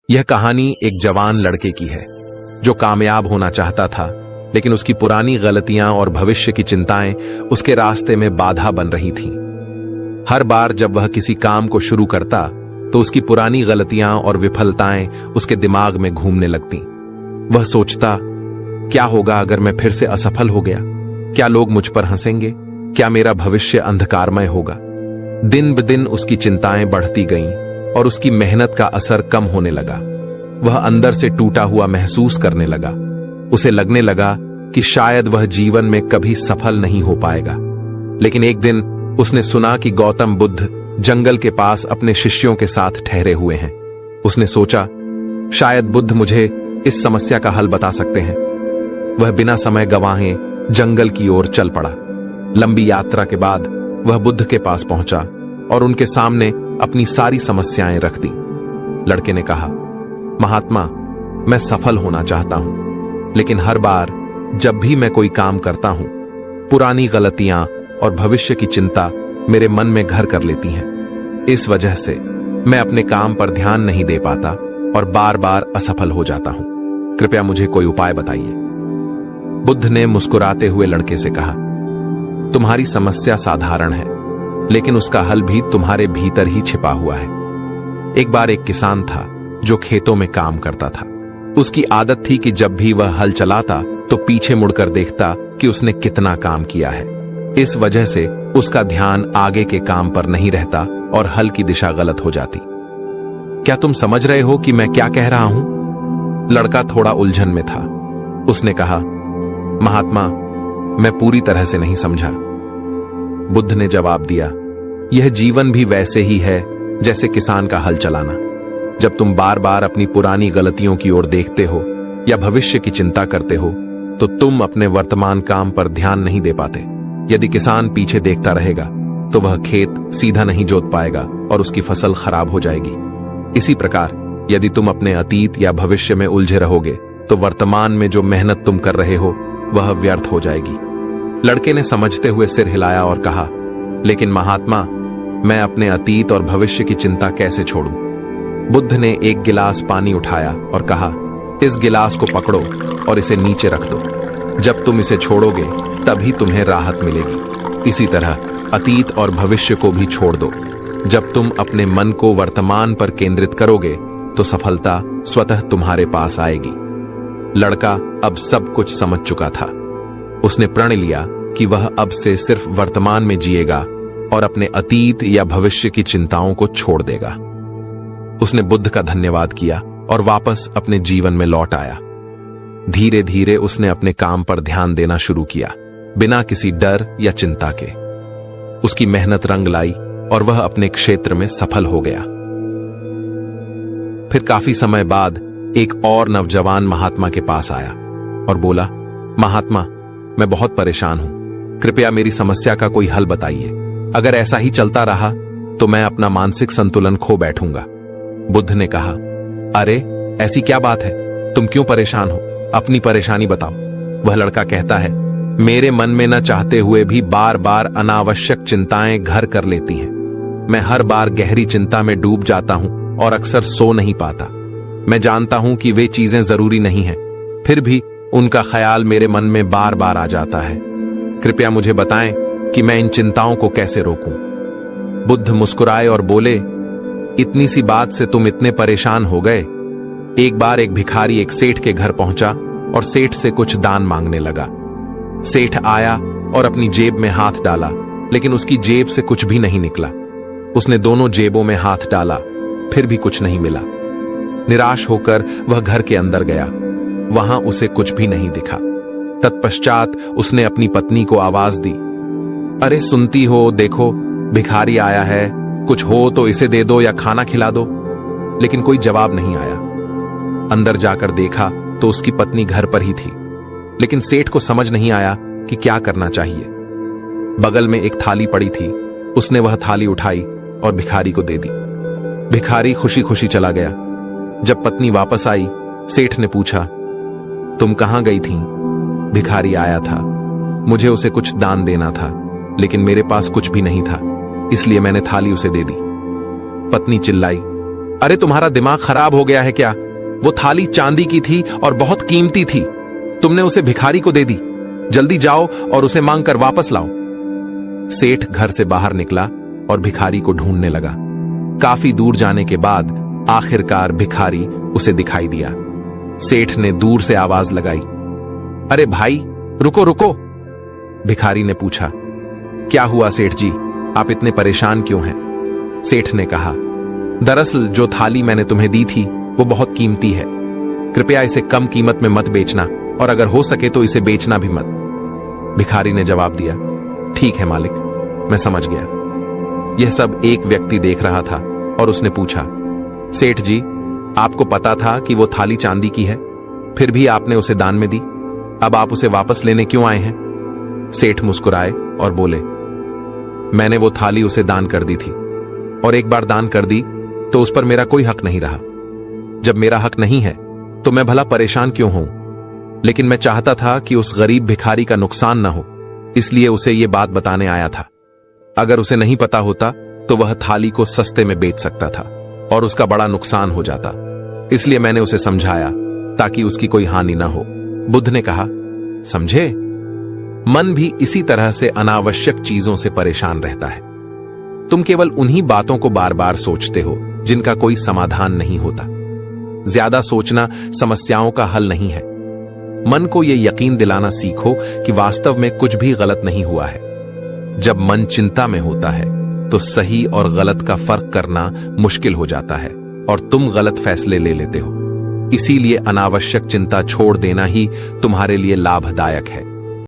यह कहानी एक जवान लड़के की है जो कामयाब होना चाहता था, लेकिन उसकी पुरानी गलतियां और भविष्य की चिंताएं उसके रास्ते में बाधा बन रही थीं। हर बार जब वह किसी काम को शुरू करता तो उसकी पुरानी गलतियां और विफलताएं उसके दिमाग में घूमने लगतीं। वह सोचता, क्या होगा अगर मैं फिर से असफल हो गया? क्या लोग मुझ पर हंसेंगे? क्या मेरा भविष्य अंधकारमय होगा? दिन ब दिन उसकी चिंताएं बढ़ती गईं और उसकी मेहनत का असर कम होने लगा। वह अंदर से टूटा हुआ महसूस करने लगा। उसे लगने लगा कि शायद वह जीवन में कभी सफल नहीं हो पाएगा। लेकिन एक दिन उसने सुना कि गौतम बुद्ध जंगल के पास अपने शिष्यों के साथ ठहरे हुए हैं। उसने सोचा, शायद बुद्ध मुझे इस समस्या का हल बता सकते हैं। वह बिना समय गंवाए जंगल की ओर चल पड़ा। लंबी यात्रा के बाद वह बुद्ध के पास पहुंचा और उनके सामने अपनी सारी समस्याएं रख दी। लड़के ने कहा, महात्मा, मैं सफल होना चाहता हूं, लेकिन हर बार जब भी मैं कोई काम करता हूं, पुरानी गलतियां और भविष्य की चिंता मेरे मन में घर कर लेती हैं। इस वजह से मैं अपने काम पर ध्यान नहीं दे पाता और बार बार असफल हो जाता हूं। कृपया मुझे कोई उपाय बताइए। बुद्ध ने मुस्कुराते हुए लड़के से कहा, तुम्हारी समस्या साधारण है, लेकिन उसका हल भी तुम्हारे भीतर ही छिपा हुआ है। एक बार एक किसान था जो खेतों में काम करता था। उसकी आदत थी कि जब भी वह हल चलाता तो पीछे मुड़कर देखता कि उसने कितना काम किया है। इस वजह से उसका ध्यान आगे के काम पर नहीं रहता और हल की दिशा गलत हो जाती। क्या तुम समझ रहे हो कि मैं क्या कह रहा हूं? लड़का थोड़ा उलझन में था। उसने कहा, महात्मा, मैं पूरी तरह से नहीं समझा। बुद्ध ने जवाब दिया, यह जीवन भी वैसे ही है जैसे किसान का हल चलाना। जब तुम बार बार अपनी पुरानी गलतियों की ओर देखते हो या भविष्य की चिंता करते हो तो तुम अपने वर्तमान काम पर ध्यान नहीं दे पाते। यदि किसान पीछे देखता रहेगा तो वह खेत सीधा नहीं जोत पाएगा और उसकी फसल खराब हो जाएगी। इसी प्रकार यदि तुम अपने अतीत या भविष्य में उलझे रहोगे तो वर्तमान में जो मेहनत तुम कर रहे हो वह व्यर्थ हो जाएगी। लड़के ने समझते हुए सिर हिलाया और कहा, लेकिन महात्मा, मैं अपने अतीत और भविष्य की चिंता कैसे छोड़ूं? बुद्ध ने एक गिलास पानी उठाया और कहा, इस गिलास को पकड़ो और इसे नीचे रख दो। जब तुम इसे छोड़ोगे तभी तुम्हें राहत मिलेगी। इसी तरह अतीत और भविष्य को भी छोड़ दो। जब तुम अपने मन को वर्तमान पर केंद्रित करोगे तो सफलता स्वतः तुम्हारे पास आएगी। लड़का अब सब कुछ समझ चुका था। उसने प्रण लिया कि वह अब से सिर्फ वर्तमान में जिएगा और अपने अतीत या भविष्य की चिंताओं को छोड़ देगा। उसने बुद्ध का धन्यवाद किया और वापस अपने जीवन में लौट आया। धीरे धीरे उसने अपने काम पर ध्यान देना शुरू किया, बिना किसी डर या चिंता के। उसकी मेहनत रंग लाई और वह अपने क्षेत्र में सफल हो गया। फिर काफी समय बाद एक और नौजवान महात्मा के पास आया और बोला, महात्मा, मैं बहुत परेशान हूं, कृपया मेरी समस्या का कोई हल बताइए। अगर ऐसा ही चलता रहा तो मैं अपना मानसिक संतुलन खो बैठूंगा। बुद्ध ने कहा, अरे ऐसी क्या बात है, तुम क्यों परेशान हो? अपनी परेशानी बताओ। वह लड़का कहता है, मेरे मन में न चाहते हुए भी बार बार अनावश्यक चिंताएं घर कर लेती हैं। मैं हर बार गहरी चिंता में डूब जाता हूं और अक्सर सो नहीं पाता। मैं जानता हूं कि वे चीजें जरूरी नहीं हैं, फिर भी उनका ख्याल मेरे मन में बार बार आ जाता है। कृपया मुझे बताएं कि मैं इन चिंताओं को कैसे रोकूं। बुद्ध मुस्कुराए और बोले, इतनी सी बात से तुम इतने परेशान हो गए? एक बार एक भिखारी एक सेठ के घर पहुंचा और सेठ से कुछ दान मांगने लगा। सेठ आया और अपनी जेब में हाथ डाला, लेकिन उसकी जेब से कुछ भी नहीं निकला। उसने दोनों जेबों में हाथ डाला, फिर भी कुछ नहीं मिला। निराश होकर वह घर के अंदर गया। वहां उसे कुछ भी नहीं दिखा। तत्पश्चात उसने अपनी पत्नी को आवाज दी, अरे सुनती हो, देखो भिखारी आया है, कुछ हो तो इसे दे दो या खाना खिला दो। लेकिन कोई जवाब नहीं आया। अंदर जाकर देखा तो उसकी पत्नी घर पर ही थी, लेकिन सेठ को समझ नहीं आया कि क्या करना चाहिए। बगल में एक थाली पड़ी थी, उसने वह थाली उठाई और भिखारी को दे दी। भिखारी खुशी खुशी चला गया। जब पत्नी वापस आई, सेठ ने पूछा, तुम कहां गई थी? भिखारी आया था, मुझे उसे कुछ दान देना था, लेकिन मेरे पास कुछ भी नहीं था, इसलिए मैंने थाली उसे दे दी। पत्नी चिल्लाई, अरे तुम्हारा दिमाग खराब हो गया है क्या? वो थाली चांदी की थी और बहुत कीमती थी। तुमने उसे भिखारी को दे दी। जल्दी जाओ और उसे मांग कर वापस लाओ। सेठ घर से बाहर निकला और भिखारी को ढूंढने लगा। काफी दूर जाने के बाद आखिरकार भिखारी उसे दिखाई दिया। सेठ ने दूर से आवाज लगाई, अरे भाई रुको रुको। भिखारी ने पूछा, क्या हुआ सेठ जी, आप इतने परेशान क्यों हैं? सेठ ने कहा, दरअसल जो थाली मैंने तुम्हें दी थी वो बहुत कीमती है। कृपया इसे कम कीमत में मत बेचना और अगर हो सके तो इसे बेचना भी मत। भिखारी ने जवाब दिया, ठीक है मालिक, मैं समझ गया। यह सब एक व्यक्ति देख रहा था और उसने पूछा, सेठ जी आपको पता था कि वो थाली चांदी की है, फिर भी आपने उसे दान में दी। अब आप उसे वापस लेने क्यों आए हैं? सेठ मुस्कुराए और बोले, मैंने वो थाली उसे दान कर दी थी और एक बार दान कर दी तो उस पर मेरा कोई हक नहीं रहा। जब मेरा हक नहीं है तो मैं भला परेशान क्यों हूं? लेकिन मैं चाहता था कि उस गरीब भिखारी का नुकसान ना हो, इसलिए उसे यह बात बताने आया था। अगर उसे नहीं पता होता तो वह थाली को सस्ते में बेच सकता था और उसका बड़ा नुकसान हो जाता। इसलिए मैंने उसे समझाया ताकि उसकी कोई हानि ना हो। बुद्ध ने कहा, समझे? मन भी इसी तरह से अनावश्यक चीजों से परेशान रहता है। तुम केवल उन्हीं बातों को बार बार सोचते हो जिनका कोई समाधान नहीं होता। ज्यादा सोचना समस्याओं का हल नहीं है। मन को यह यकीन दिलाना सीखो कि वास्तव में कुछ भी गलत नहीं हुआ है। जब मन चिंता में होता है तो सही और गलत का फर्क करना मुश्किल हो जाता है और तुम गलत फैसले ले लेते हो। इसीलिए अनावश्यक चिंता छोड़ देना ही तुम्हारे लिए लाभदायक है।